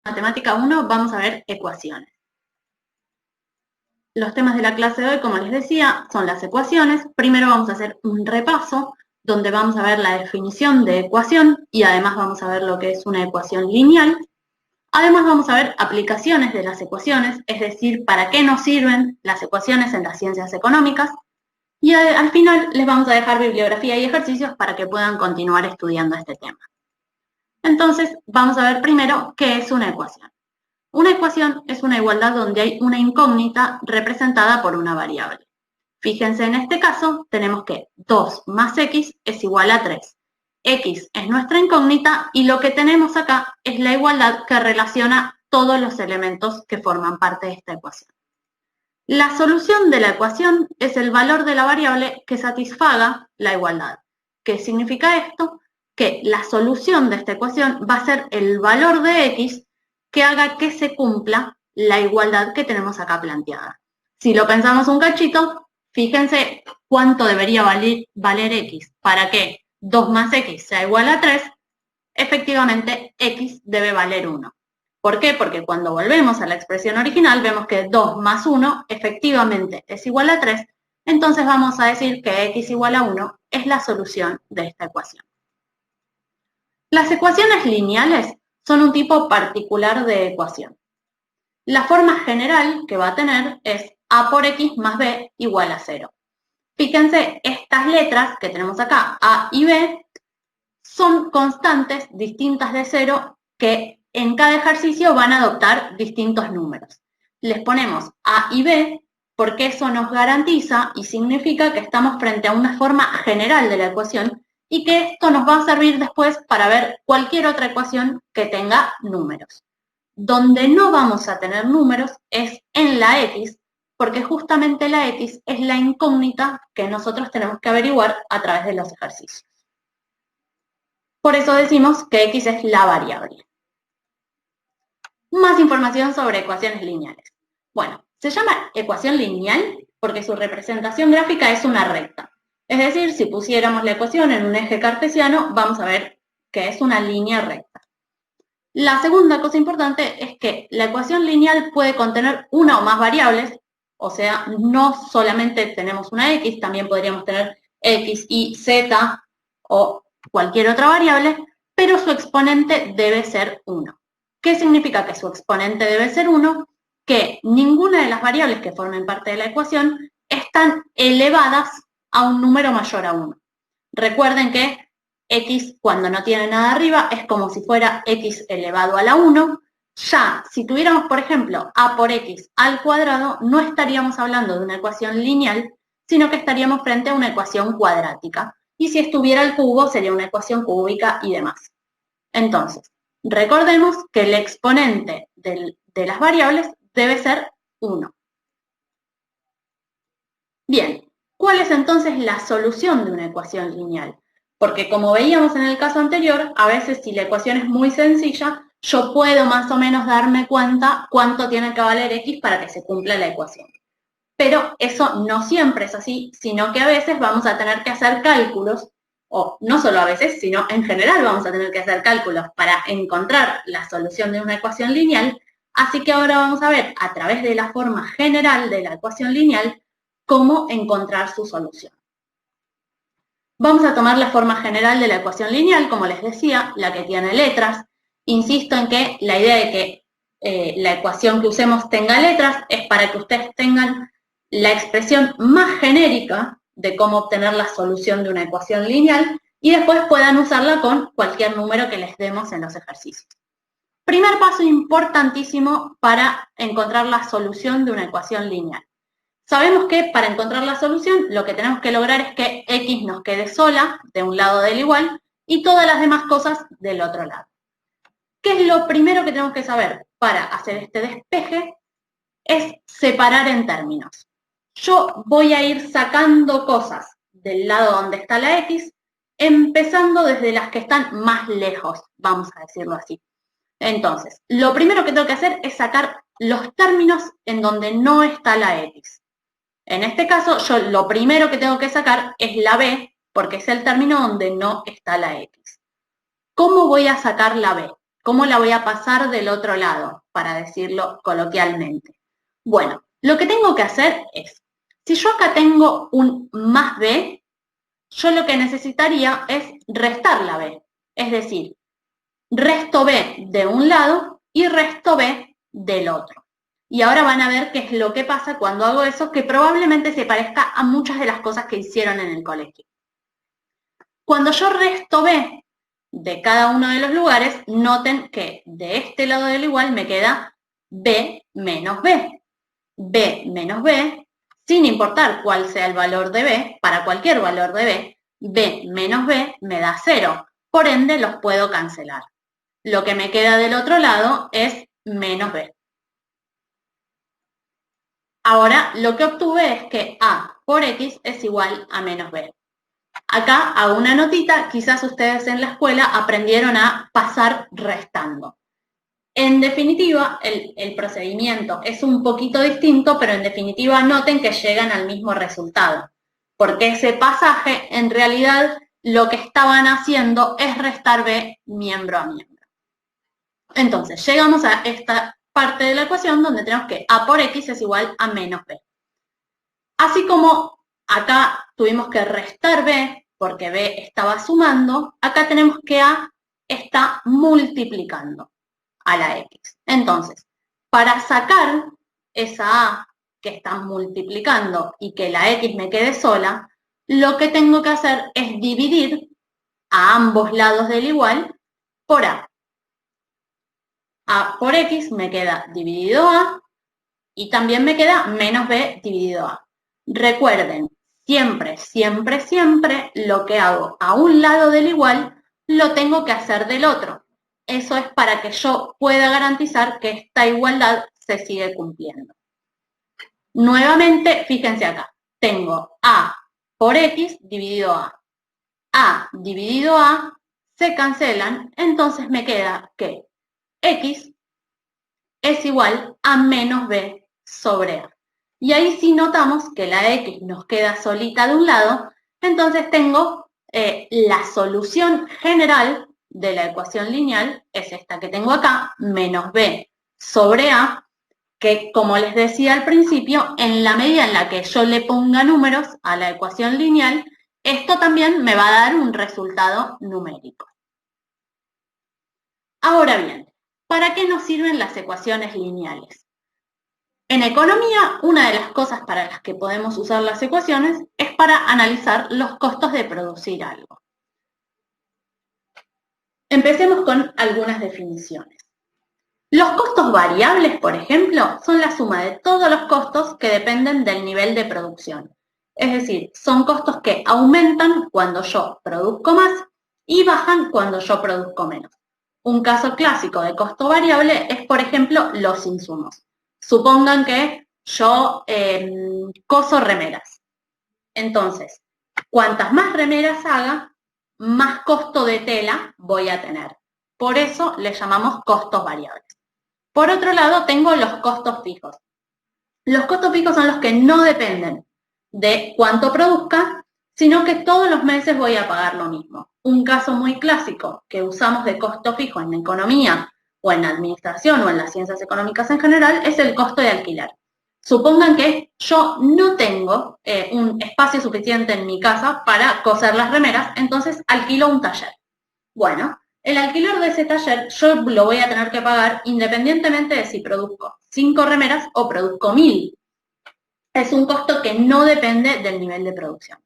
Matemática 1 vamos a ver ecuaciones. Los temas de la clase de hoy, como les decía, son las ecuaciones. Primero vamos a hacer un repaso, donde vamos a ver la definición de ecuación y además vamos a ver lo que es una ecuación lineal. Además vamos a ver aplicaciones de las ecuaciones, es decir, para qué nos sirven las ecuaciones en las ciencias económicas. Y al final les vamos a dejar bibliografía y ejercicios para que puedan continuar estudiando este tema. Entonces, vamos a ver primero qué es una ecuación. Una ecuación es una igualdad donde hay una incógnita representada por una variable. Fíjense, en este caso tenemos que 2 más x es igual a 3. X es nuestra incógnita y lo que tenemos acá es la igualdad que relaciona todos los elementos que forman parte de esta ecuación. La solución de la ecuación es el valor de la variable que satisfaga la igualdad. ¿Qué significa esto? Que la solución de esta ecuación va a ser el valor de x que haga que se cumpla la igualdad que tenemos acá planteada. Si lo pensamos un cachito, fíjense cuánto debería valer x para que 2 más x sea igual a 3, efectivamente x debe valer 1. ¿Por qué? Porque cuando volvemos a la expresión original vemos que 2 más 1 efectivamente es igual a 3, entonces vamos a decir que x igual a 1 es la solución de esta ecuación. Las ecuaciones lineales son un tipo particular de ecuación. La forma general que va a tener es a por x más b igual a 0. Fíjense, estas letras que tenemos acá, a y b, son constantes distintas de 0 que en cada ejercicio van a adoptar distintos números. Les ponemos a y b porque eso nos garantiza y significa que estamos frente a una forma general de la ecuación y que esto nos va a servir después para ver cualquier otra ecuación que tenga números. Donde no vamos a tener números es en la x, porque justamente la x es la incógnita que nosotros tenemos que averiguar a través de los ejercicios. Por eso decimos que x es la variable. Más información sobre ecuaciones lineales. Bueno, se llama ecuación lineal porque su representación gráfica es una recta. Es decir, si pusiéramos la ecuación en un eje cartesiano, vamos a ver que es una línea recta. La segunda cosa importante es que la ecuación lineal puede contener una o más variables, o sea, no solamente tenemos una x, también podríamos tener x, y, z o cualquier otra variable, pero su exponente debe ser 1. ¿Qué significa que su exponente debe ser 1? Que ninguna de las variables que formen parte de la ecuación están elevadas a un número mayor a 1. Recuerden que x cuando no tiene nada arriba es como si fuera x elevado a la 1. Ya, si tuviéramos, por ejemplo, a por x al cuadrado, no estaríamos hablando de una ecuación lineal, sino que estaríamos frente a una ecuación cuadrática. Y si estuviera al cubo, sería una ecuación cúbica y demás. Entonces, recordemos que el exponente de las variables debe ser 1. Bien, ¿cuál es entonces la solución de una ecuación lineal? Porque como veíamos en el caso anterior, a veces si la ecuación es muy sencilla, yo puedo más o menos darme cuenta cuánto tiene que valer x para que se cumpla la ecuación. Pero eso no siempre es así, sino que a veces vamos a tener que hacer cálculos, o no solo a veces, sino en general vamos a tener que hacer cálculos para encontrar la solución de una ecuación lineal. Así que ahora vamos a ver a través de la forma general de la ecuación lineal cómo encontrar su solución. Vamos a tomar la forma general de la ecuación lineal, como les decía, la que tiene letras. Insisto en que la idea de que la ecuación que usemos tenga letras es para que ustedes tengan la expresión más genérica de cómo obtener la solución de una ecuación lineal y después puedan usarla con cualquier número que les demos en los ejercicios. Primer paso importantísimo para encontrar la solución de una ecuación lineal. Sabemos que para encontrar la solución lo que tenemos que lograr es que x nos quede sola de un lado del igual y todas las demás cosas del otro lado. ¿Qué es lo primero que tenemos que saber para hacer este despeje? Es separar en términos. Yo voy a ir sacando cosas del lado donde está la x, empezando desde las que están más lejos, vamos a decirlo así. Entonces, lo primero que tengo que hacer es sacar los términos en donde no está la x. En este caso, yo lo primero que tengo que sacar es la b, porque es el término donde no está la x. ¿Cómo voy a sacar la b? ¿Cómo la voy a pasar del otro lado, para decirlo coloquialmente? Bueno, lo que tengo que hacer es, si yo acá tengo un más b, yo lo que necesitaría es restar la b. Es decir, resto b de un lado y resto b del otro. Y ahora van a ver qué es lo que pasa cuando hago eso, que probablemente se parezca a muchas de las cosas que hicieron en el colegio. Cuando yo resto b de cada uno de los lugares, noten que de este lado del igual me queda b menos b. B menos b, sin importar cuál sea el valor de b, para cualquier valor de b menos b me da 0. Por ende, los puedo cancelar. Lo que me queda del otro lado es menos b. Ahora, lo que obtuve es que a por x es igual a menos b. Acá hago una notita, quizás ustedes en la escuela aprendieron a pasar restando. En definitiva, el procedimiento es un poquito distinto, pero en definitiva noten que llegan al mismo resultado, porque ese pasaje en realidad lo que estaban haciendo es restar b miembro a miembro. Entonces, llegamos a esta parte de la ecuación donde tenemos que a por x es igual a menos b. Así como acá tuvimos que restar b porque b estaba sumando, acá tenemos que a está multiplicando a la x. Entonces, para sacar esa a que está multiplicando y que la x me quede sola, lo que tengo que hacer es dividir a ambos lados del igual por a. A por x me queda dividido a y también me queda menos b dividido a. Recuerden, siempre, siempre, siempre lo que hago a un lado del igual lo tengo que hacer del otro. Eso es para que yo pueda garantizar que esta igualdad se sigue cumpliendo. Nuevamente, fíjense acá, tengo a por x dividido a. A dividido a se cancelan, entonces me queda que x es igual a menos b sobre a. Y ahí sí notamos que la x nos queda solita de un lado, entonces tengo la solución general de la ecuación lineal, es esta que tengo acá, menos b sobre a, que como les decía al principio, en la medida en la que yo le ponga números a la ecuación lineal, esto también me va a dar un resultado numérico. Ahora bien, ¿para qué nos sirven las ecuaciones lineales? En economía, una de las cosas para las que podemos usar las ecuaciones es para analizar los costos de producir algo. Empecemos con algunas definiciones. Los costos variables, por ejemplo, son la suma de todos los costos que dependen del nivel de producción. Es decir, son costos que aumentan cuando yo produzco más y bajan cuando yo produzco menos. Un caso clásico de costo variable es, por ejemplo, los insumos. Supongan que yo coso remeras. Entonces, cuantas más remeras haga, más costo de tela voy a tener. Por eso le llamamos costos variables. Por otro lado, tengo los costos fijos. Los costos fijos son los que no dependen de cuánto produzca, sino que todos los meses voy a pagar lo mismo. Un caso muy clásico que usamos de costo fijo en economía o en administración o en las ciencias económicas en general es el costo de alquiler. Supongan que yo no tengo un espacio suficiente en mi casa para coser las remeras, entonces alquilo un taller. Bueno, el alquiler de ese taller yo lo voy a tener que pagar independientemente de si produzco 5 remeras o produzco 1000. Es un costo que no depende del nivel de producción.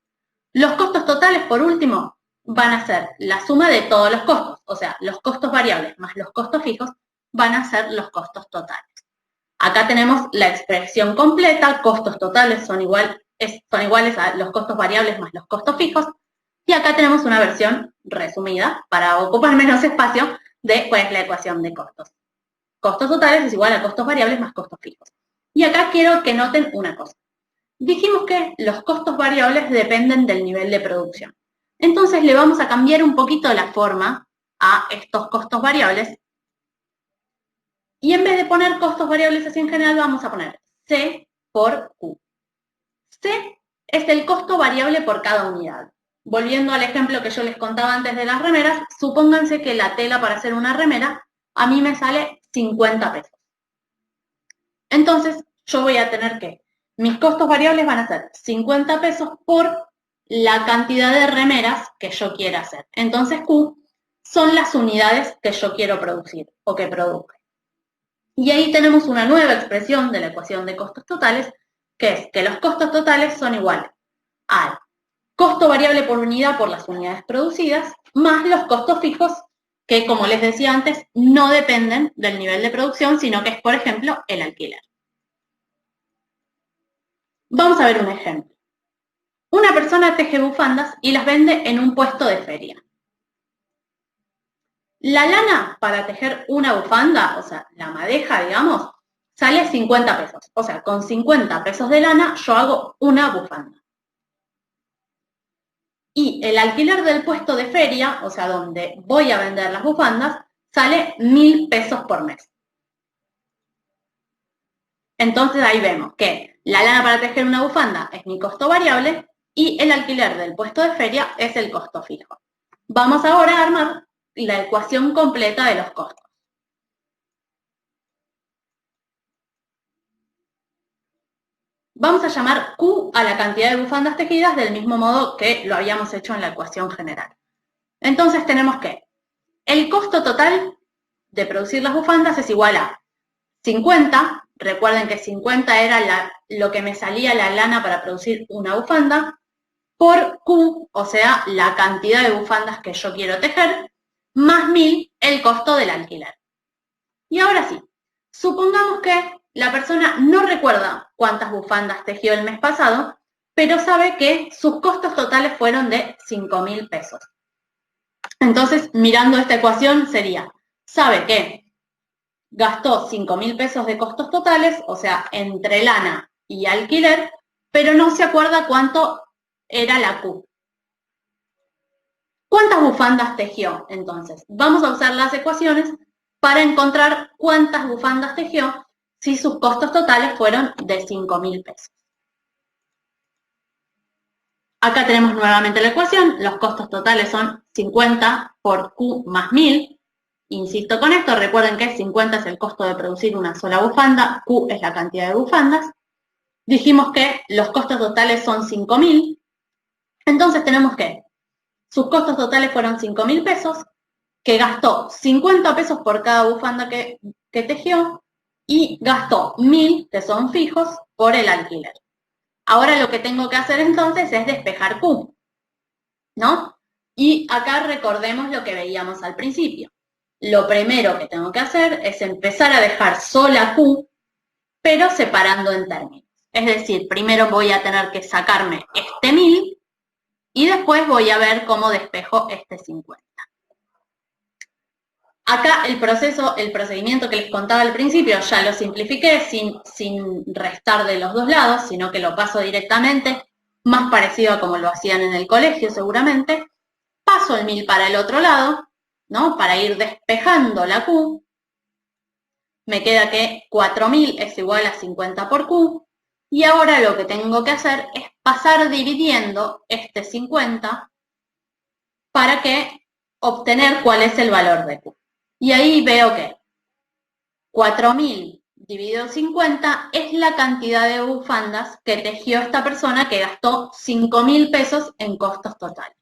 Los costos totales, por último, van a ser la suma de todos los costos, o sea, los costos variables más los costos fijos van a ser los costos totales. Acá tenemos la expresión completa, costos totales son iguales a los costos variables más los costos fijos, y acá tenemos una versión resumida para ocupar menos espacio de cuál es la ecuación de costos. Costos totales es igual a costos variables más costos fijos. Y acá quiero que noten una cosa. Dijimos que los costos variables dependen del nivel de producción. Entonces le vamos a cambiar un poquito la forma a estos costos variables. Y en vez de poner costos variables así en general, vamos a poner C por Q. C es el costo variable por cada unidad. Volviendo al ejemplo que yo les contaba antes de las remeras, supónganse que la tela para hacer una remera a mí me sale 50 pesos. Entonces, yo voy a tener que, mis costos variables van a ser 50 pesos por la cantidad de remeras que yo quiera hacer. Entonces, Q son las unidades que yo quiero producir o que produzca. Y ahí tenemos una nueva expresión de la ecuación de costos totales, que es que los costos totales son iguales al costo variable por unidad por las unidades producidas, más los costos fijos, que como les decía antes, no dependen del nivel de producción, sino que es, por ejemplo, el alquiler. Vamos a ver un ejemplo. Una persona teje bufandas y las vende en un puesto de feria. La lana para tejer una bufanda, o sea, la madeja, digamos, sale 50 pesos. O sea, con 50 pesos de lana yo hago una bufanda. Y el alquiler del puesto de feria, o sea, donde voy a vender las bufandas, sale 1.000 pesos por mes. Entonces ahí vemos que la lana para tejer una bufanda es mi costo variable y el alquiler del puesto de feria es el costo fijo. Vamos ahora a armar la ecuación completa de los costos. Vamos a llamar Q a la cantidad de bufandas tejidas del mismo modo que lo habíamos hecho en la ecuación general. Entonces tenemos que el costo total de producir las bufandas es igual a 50, recuerden que 50 era lo que me salía la lana para producir una bufanda, por Q, o sea, la cantidad de bufandas que yo quiero tejer, más 1.000 el costo del alquiler. Y ahora sí, supongamos que la persona no recuerda cuántas bufandas tejió el mes pasado, pero sabe que sus costos totales fueron de 5.000 pesos. Entonces, mirando esta ecuación sería, sabe que gastó 5.000 pesos de costos totales, o sea, entre lana y alquiler, pero no se acuerda cuánto era la Q. ¿Cuántas bufandas tejió entonces? Vamos a usar las ecuaciones para encontrar cuántas bufandas tejió si sus costos totales fueron de 5.000 pesos. Acá tenemos nuevamente la ecuación, los costos totales son 50 por Q más 1.000. Insisto con esto, recuerden que 50 es el costo de producir una sola bufanda, Q es la cantidad de bufandas. Dijimos que los costos totales son 5.000, entonces tenemos que sus costos totales fueron 5.000 pesos, que gastó 50 pesos por cada bufanda que tejió y gastó 1.000, que son fijos, por el alquiler. Ahora lo que tengo que hacer entonces es despejar Q, ¿no? Y acá recordemos lo que veíamos al principio. Lo primero que tengo que hacer es empezar a dejar sola Q, pero separando en términos. Es decir, primero voy a tener que sacarme este 1.000 y después voy a ver cómo despejo este 50. Acá el procedimiento que les contaba al principio ya lo simplifiqué sin restar de los dos lados, sino que lo paso directamente, más parecido a como lo hacían en el colegio seguramente. Paso el 1.000 para el otro lado, ¿no? Para ir despejando la Q. Me queda que 4.000 es igual a 50 por Q. Y ahora lo que tengo que hacer es pasar dividiendo este 50 para obtener cuál es el valor de Q. Y ahí veo que 4.000 dividido 50 es la cantidad de bufandas que tejió esta persona que gastó 5.000 pesos en costos totales.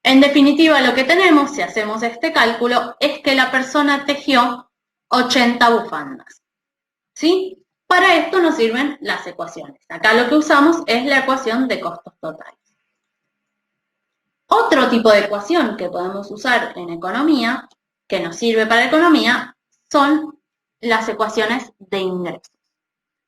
En definitiva, lo que tenemos, si hacemos este cálculo, es que la persona tejió 80 bufandas. ¿Sí? Para esto nos sirven las ecuaciones. Acá lo que usamos es la ecuación de costos totales. Otro tipo de ecuación que podemos usar en economía, que nos sirve para economía, son las ecuaciones de ingresos.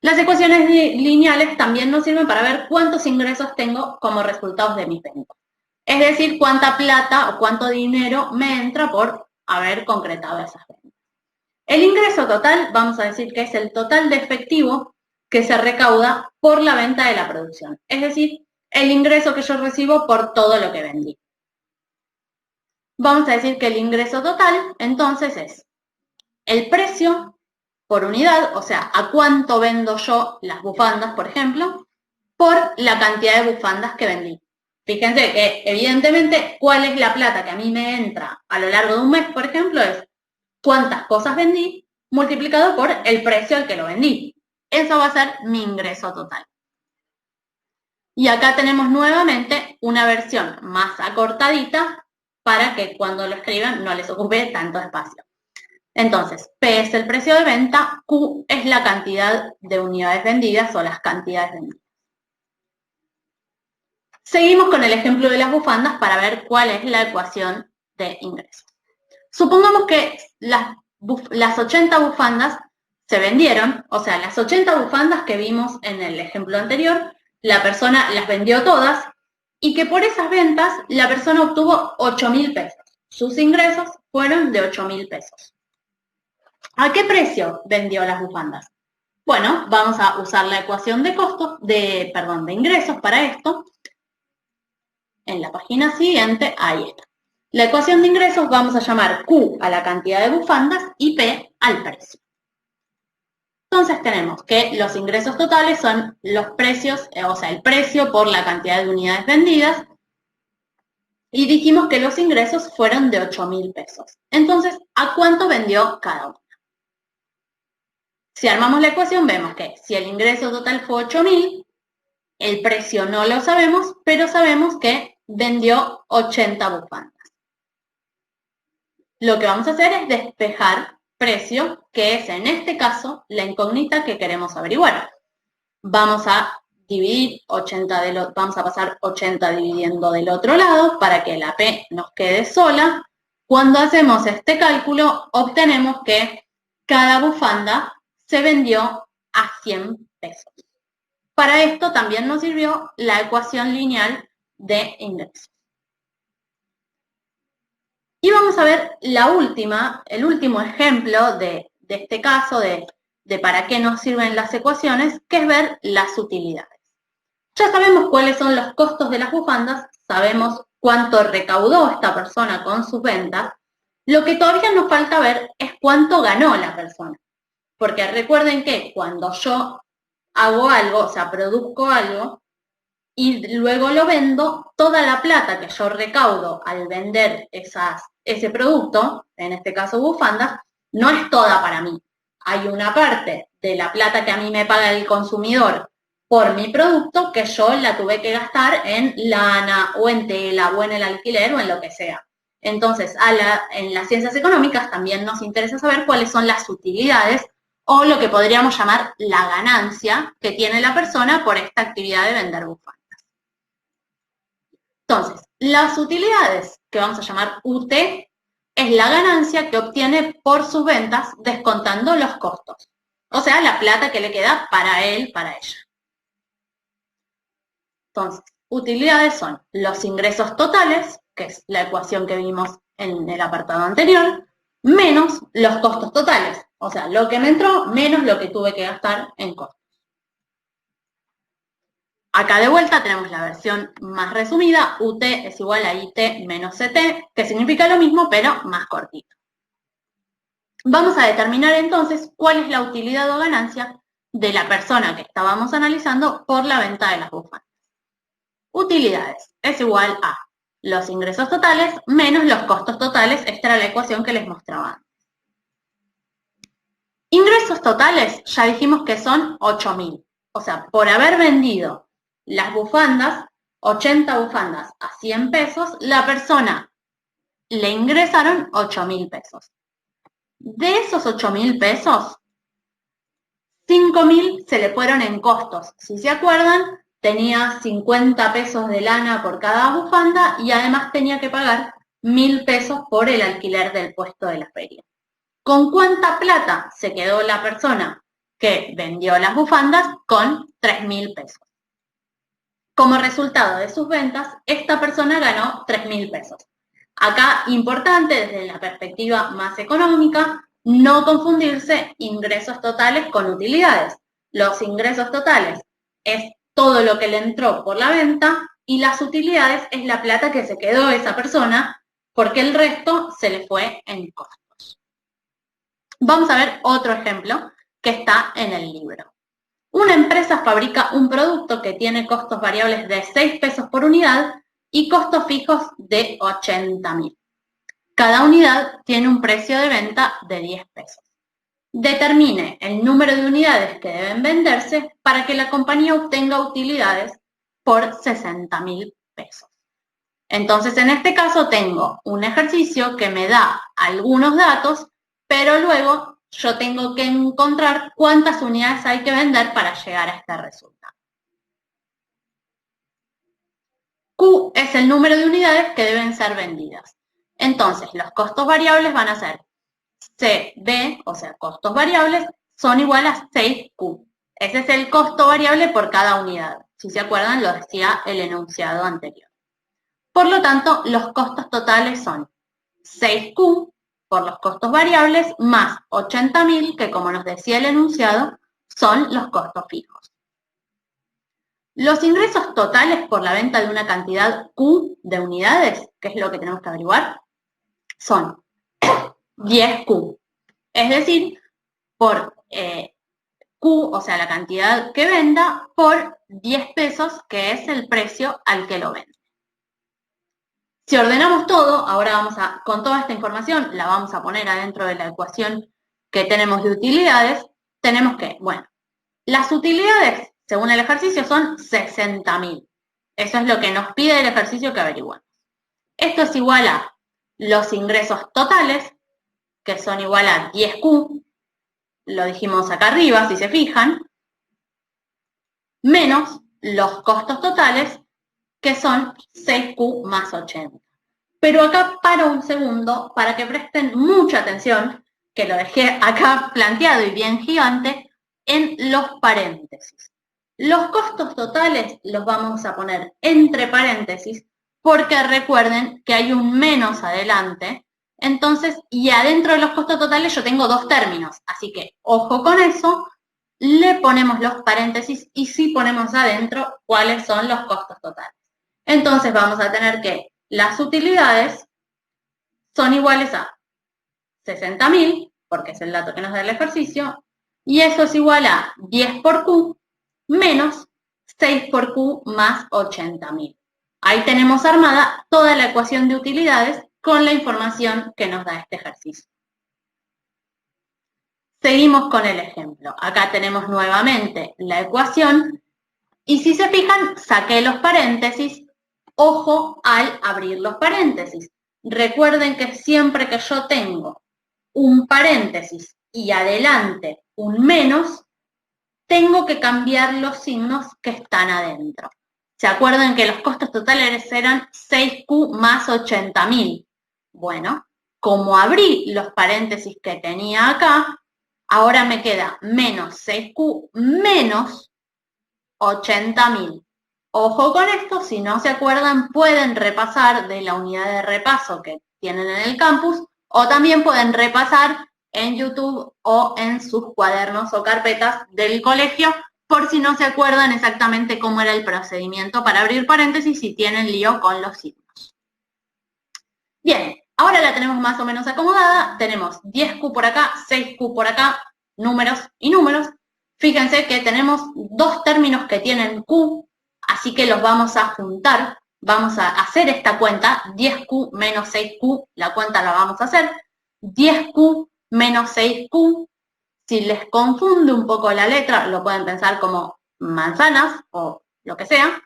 Las ecuaciones lineales también nos sirven para ver cuántos ingresos tengo como resultados de mis ventas. Es decir, cuánta plata o cuánto dinero me entra por haber concretado esas ventas. El ingreso total, vamos a decir que es el total de efectivo que se recauda por la venta de la producción. Es decir, el ingreso que yo recibo por todo lo que vendí. Vamos a decir que el ingreso total, entonces, es el precio por unidad, o sea, a cuánto vendo yo las bufandas, por ejemplo, por la cantidad de bufandas que vendí. Fíjense que, evidentemente, cuál es la plata que a mí me entra a lo largo de un mes, por ejemplo, es cuántas cosas vendí multiplicado por el precio al que lo vendí. Eso va a ser mi ingreso total. Y acá tenemos nuevamente una versión más acortadita para que cuando lo escriban no les ocupe tanto espacio. Entonces, P es el precio de venta, Q es la cantidad de unidades vendidas o las cantidades vendidas. Seguimos con el ejemplo de las bufandas para ver cuál es la ecuación de ingresos. Supongamos que las 80 bufandas se vendieron, o sea, las 80 bufandas que vimos en el ejemplo anterior, la persona las vendió todas y que por esas ventas la persona obtuvo 8.000 pesos. Sus ingresos fueron de 8.000 pesos. ¿A qué precio vendió las bufandas? Bueno, vamos a usar la ecuación de costos, de ingresos para esto. En la página siguiente, ahí está. La ecuación de ingresos vamos a llamar Q a la cantidad de bufandas y P al precio. Entonces tenemos que los ingresos totales son los precios, o sea, el precio por la cantidad de unidades vendidas. Y dijimos que los ingresos fueron de 8.000 pesos. Entonces, ¿a cuánto vendió cada una? Si armamos la ecuación, vemos que si el ingreso total fue 8.000, el precio no lo sabemos, pero sabemos que vendió 80 bufandas. Lo que vamos a hacer es despejar precio, que es en este caso la incógnita que queremos averiguar. Vamos a dividir 80 vamos a pasar 80 dividiendo del otro lado para que la P nos quede sola. Cuando hacemos este cálculo, obtenemos que cada bufanda se vendió a 100 pesos. Para esto también nos sirvió la ecuación lineal de ingresos. Y vamos a ver el último ejemplo de este caso, de para qué nos sirven las ecuaciones, que es ver las utilidades. Ya sabemos cuáles son los costos de las bufandas, sabemos cuánto recaudó esta persona con sus ventas. Lo que todavía nos falta ver es cuánto ganó la persona. Porque recuerden que cuando yo hago algo, o sea, produzco algo, y luego lo vendo, toda la plata que yo recaudo al vender ese producto, en este caso bufandas, no es toda para mí. Hay una parte de la plata que a mí me paga el consumidor por mi producto que yo la tuve que gastar en lana o en tela o en el alquiler o en lo que sea. Entonces, en las ciencias económicas también nos interesa saber cuáles son las utilidades o lo que podríamos llamar la ganancia que tiene la persona por esta actividad de vender bufandas. Entonces, las utilidades, que vamos a llamar UT, es la ganancia que obtiene por sus ventas descontando los costos. O sea, la plata que le queda para él, para ella. Entonces, utilidades son los ingresos totales, que es la ecuación que vimos en el apartado anterior, menos los costos totales. O sea, lo que me entró menos lo que tuve que gastar en costos. Acá de vuelta tenemos la versión más resumida, UT es igual a IT menos CT, que significa lo mismo, pero más cortito. Vamos a determinar entonces cuál es la utilidad o ganancia de la persona que estábamos analizando por la venta de las bufandas. Utilidades es igual a los ingresos totales menos los costos totales, esta era la ecuación que les mostraba antes. Ingresos totales ya dijimos que son 8.000, o sea, por haber vendido las bufandas, 80 bufandas a 100 pesos, la persona le ingresaron 8.000 pesos. De esos 8.000 pesos, 5.000 se le fueron en costos. Si se acuerdan, tenía 50 pesos de lana por cada bufanda y además tenía que pagar 1.000 pesos por el alquiler del puesto de la feria. ¿Con cuánta plata se quedó la persona que vendió las bufandas? Con 3.000 pesos. Como resultado de sus ventas, esta persona ganó 3.000 pesos. Acá, importante desde la perspectiva más económica, no confundirse ingresos totales con utilidades. Los ingresos totales es todo lo que le entró por la venta y las utilidades es la plata que se quedó esa persona porque el resto se le fue en costos. Vamos a ver otro ejemplo que está en el libro. Una empresa fabrica un producto que tiene costos variables de 6 pesos por unidad y costos fijos de 80.000. Cada unidad tiene un precio de venta de 10 pesos. Determine el número de unidades que deben venderse para que la compañía obtenga utilidades por 60.000 pesos. Entonces, en este caso tengo un ejercicio que me da algunos datos, pero luego yo tengo que encontrar cuántas unidades hay que vender para llegar a este resultado. Q es el número de unidades que deben ser vendidas. Entonces, los costos variables van a ser CD, o sea, costos variables, son igual a 6Q. Ese es el costo variable por cada unidad. Si se acuerdan, lo decía el enunciado anterior. Por lo tanto, los costos totales son 6Q por los costos variables más 80.000, que como nos decía el enunciado, son los costos fijos. Los ingresos totales por la venta de una cantidad Q de unidades, que es lo que tenemos que averiguar, son 10Q. Es decir, por Q, o sea, la cantidad que venda, por 10 pesos, que es el precio al que lo vende. Si ordenamos todo, ahora con toda esta información, la vamos a poner adentro de la ecuación que tenemos de utilidades. Tenemos que, bueno, las utilidades, según el ejercicio, son 60.000. Eso es lo que nos pide el ejercicio que averiguamos. Esto es igual a los ingresos totales, que son igual a 10Q, lo dijimos acá arriba, si se fijan, menos los costos totales, que son 6Q más 80. Pero acá paro un segundo para que presten mucha atención, que lo dejé acá planteado y bien gigante, en los paréntesis. Los costos totales los vamos a poner entre paréntesis porque recuerden que hay un menos adelante. Entonces, y adentro de los costos totales yo tengo dos términos, así que ojo con eso, le ponemos los paréntesis y sí ponemos adentro cuáles son los costos totales. Entonces vamos a tener que las utilidades son iguales a 60.000, porque es el dato que nos da el ejercicio, y eso es igual a 10 por Q menos 6 por Q más 80.000. Ahí tenemos armada toda la ecuación de utilidades con la información que nos da este ejercicio. Seguimos con el ejemplo. Acá tenemos nuevamente la ecuación y si se fijan, saqué los paréntesis. Ojo al abrir los paréntesis. Recuerden que siempre que yo tengo un paréntesis y adelante un menos, tengo que cambiar los signos que están adentro. ¿Se acuerdan que los costos totales eran 6Q más 80.000? Bueno, como abrí los paréntesis que tenía acá, ahora me queda menos 6Q menos 80.000. Ojo con esto, si no se acuerdan, pueden repasar de la unidad de repaso que tienen en el campus o también pueden repasar en YouTube o en sus cuadernos o carpetas del colegio por si no se acuerdan exactamente cómo era el procedimiento para abrir paréntesis y tienen lío con los signos. Bien, ahora la tenemos más o menos acomodada. Tenemos 10Q por acá, 6Q por acá, números y números. Fíjense que tenemos dos términos que tienen Q, así que los vamos a juntar. Vamos a hacer esta cuenta, 10Q menos 6Q, la cuenta la vamos a hacer. 10Q menos 6Q, si les confunde un poco la letra, lo pueden pensar como manzanas o lo que sea.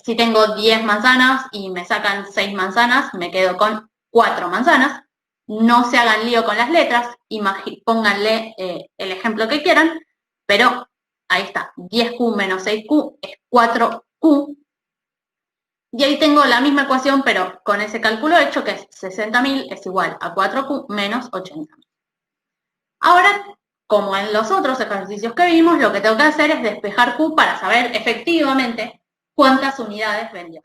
Si tengo 10 manzanas y me sacan 6 manzanas, me quedo con 4 manzanas. No se hagan lío con las letras, pónganle el ejemplo que quieran, pero ahí está, 10Q menos 6Q es 4Q. Y ahí tengo la misma ecuación, pero con ese cálculo hecho, que es 60.000 es igual a 4Q menos 80.000. Ahora, como en los otros ejercicios que vimos, lo que tengo que hacer es despejar Q para saber efectivamente cuántas unidades vendió.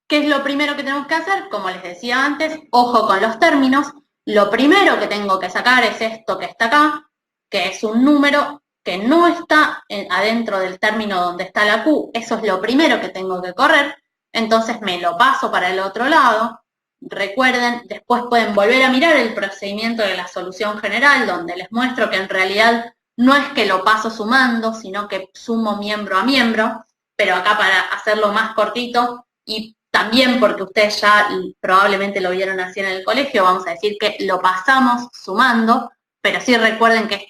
¿Qué es lo primero que tenemos que hacer? Como les decía antes, ojo con los términos. Lo primero que tengo que sacar es esto que está acá, que es un número que no está adentro del término donde está la Q. Eso es lo primero que tengo que correr. Entonces me lo paso para el otro lado. Recuerden, después pueden volver a mirar el procedimiento de la solución general, donde les muestro que en realidad no es que lo paso sumando, sino que sumo miembro a miembro. pero acá para hacerlo más cortito y también porque ustedes ya probablemente lo vieron así en el colegio, vamos a decir que lo pasamos sumando, pero sí recuerden que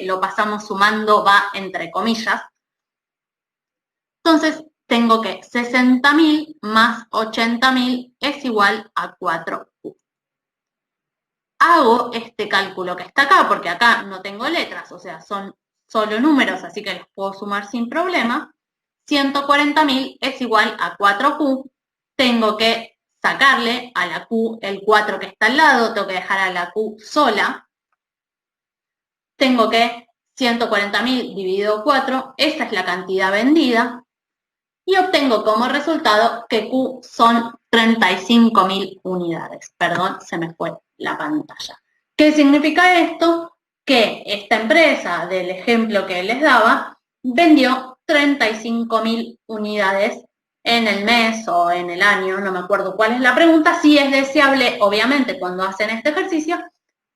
lo pasamos sumando va entre comillas. Entonces, tengo que 60.000 más 80.000 es igual a 4Q. Hago este cálculo que está acá, porque acá no tengo letras, o sea, son solo números, así que los puedo sumar sin problema. 140.000 es igual a 4Q. Tengo que sacarle a la Q el 4 que está al lado, tengo que dejar a la Q sola. Tengo que 140.000 dividido 4, esa es la cantidad vendida. Y obtengo como resultado que Q son 35.000 unidades. Perdón, se me fue la pantalla. ¿Qué significa esto? Que esta empresa del ejemplo que les daba vendió 35.000 unidades en el mes o en el año, no me acuerdo cuál es la pregunta. Sí es deseable, obviamente, cuando hacen este ejercicio,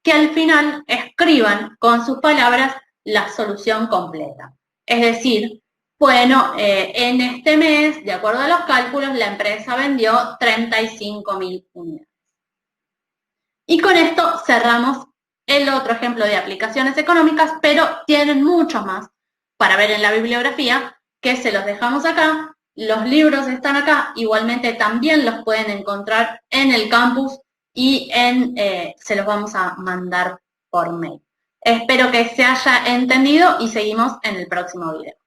que al final escriban con sus palabras la solución completa. Es decir, bueno, en este mes, de acuerdo a los cálculos, la empresa vendió 35.000 unidades. Y con esto cerramos el otro ejemplo de aplicaciones económicas, pero tienen muchos más para ver en la bibliografía, que se los dejamos acá. Los libros están acá, igualmente también los pueden encontrar en el campus y se los vamos a mandar por mail. Espero que se haya entendido y seguimos en el próximo video.